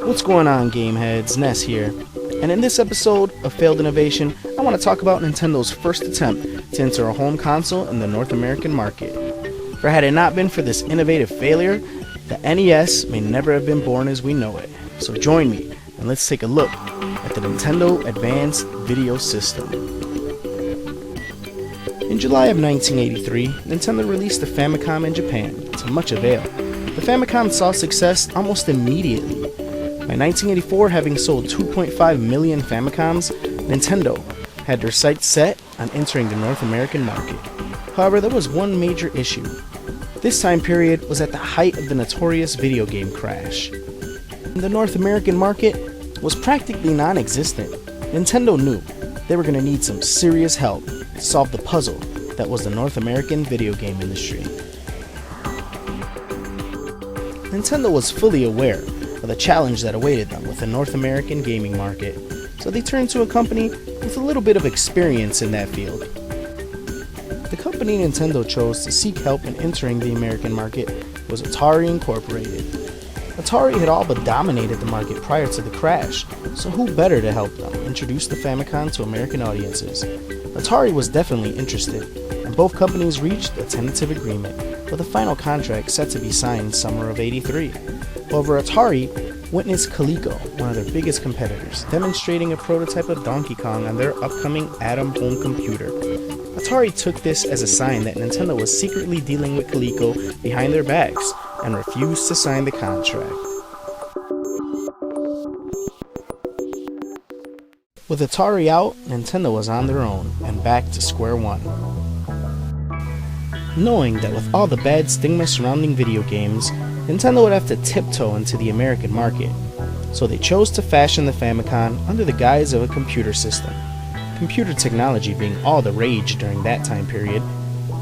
What's going on, game heads? Ness here, and in this episode of Failed Innovation, I want to talk about Nintendo's first attempt to enter a home console in the North American market. For had it not been for this innovative failure, the NES may never have been born as we know it. So join me, and let's take a look at the Nintendo Advanced Video System. In July of 1983, Nintendo released the Famicom in Japan, to much avail. The Famicom saw success almost immediately. By 1984, having sold 2.5 million Famicoms, Nintendo had their sights set on entering the North American market. However, there was one major issue. This time period was at the height of the notorious video game crash. The North American market was practically non-existent. Nintendo knew they were going to need some serious help to solve the puzzle that was the North American video game industry. Nintendo was fully aware of the challenge that awaited them with the North American gaming market, so they turned to a company with a little bit of experience in that field. The company Nintendo chose to seek help in entering the American market was Atari Incorporated. Atari had all but dominated the market prior to the crash, so who better to help them introduce the Famicom to American audiences? Atari was definitely interested, and both companies reached a tentative agreement, with a final contract set to be signed summer of '83. However, Atari witnessed Coleco, one of their biggest competitors, demonstrating a prototype of Donkey Kong on their upcoming Atom home computer. Atari took this as a sign that Nintendo was secretly dealing with Coleco behind their backs and refused to sign the contract. With Atari out, Nintendo was on their own and back to square one. Knowing that with all the bad stigma surrounding video games, Nintendo would have to tiptoe into the American market, so they chose to fashion the Famicom under the guise of a computer system, computer technology being all the rage during that time period,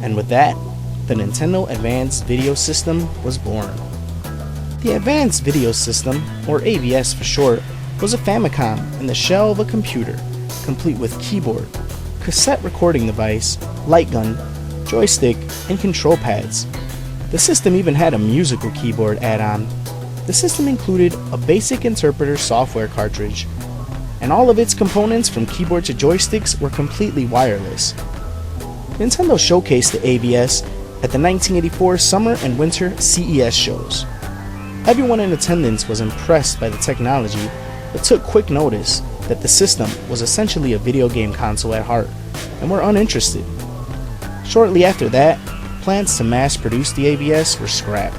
and with that, the Nintendo Advanced Video System was born. The Advanced Video System, or AVS for short, was a Famicom in the shell of a computer, complete with keyboard, cassette recording device, light gun, joystick, and control pads. The system even had a musical keyboard add-on. The system included a basic interpreter software cartridge, and all of its components from keyboard to joysticks were completely wireless. Nintendo showcased the AVS at the 1984 Summer and Winter CES shows. Everyone in attendance was impressed by the technology, but took quick notice that the system was essentially a video game console at heart, and were uninterested. Shortly after that, plans to mass-produce the AVS were scrapped.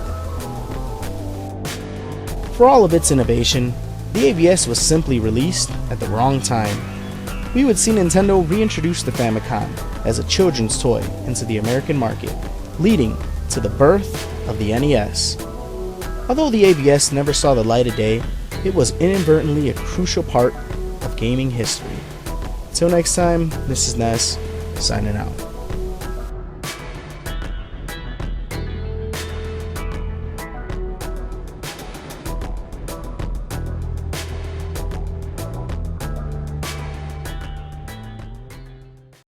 For all of its innovation, the AVS was simply released at the wrong time. We would see Nintendo reintroduce the Famicom as a children's toy into the American market, leading to the birth of the NES. Although the AVS never saw the light of day, it was inadvertently a crucial part of gaming history. Until next time, this is Ness, signing out.